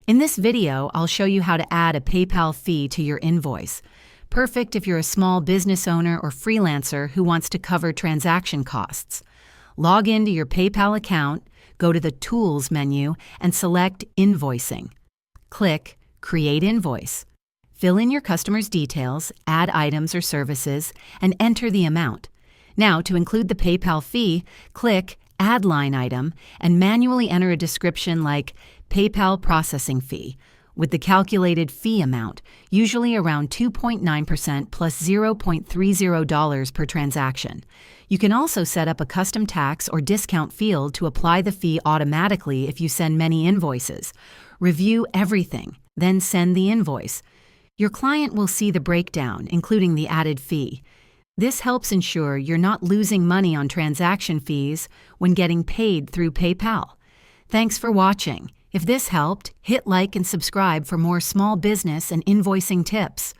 In this video, I'll show you how to add a PayPal fee to your invoice. Perfect if you're a small business owner or freelancer who wants to cover transaction costs. Log into your PayPal account, go to the Tools menu, and select Invoicing. Click Create Invoice. Fill in your customer's details, add items or services, and enter the amount. Now, to include the PayPal fee, click Add Line Item and manually enter a description like PayPal processing fee, with the calculated fee amount, usually around 2.9% plus $0.30 per transaction. You can also set up a custom tax or discount field to apply the fee automatically if you send many invoices. Review everything, then send the invoice. Your client will see the breakdown, including the added fee. This helps ensure you're not losing money on transaction fees when getting paid through PayPal. Thanks for watching. If this helped, hit like and subscribe for more small business and invoicing tips.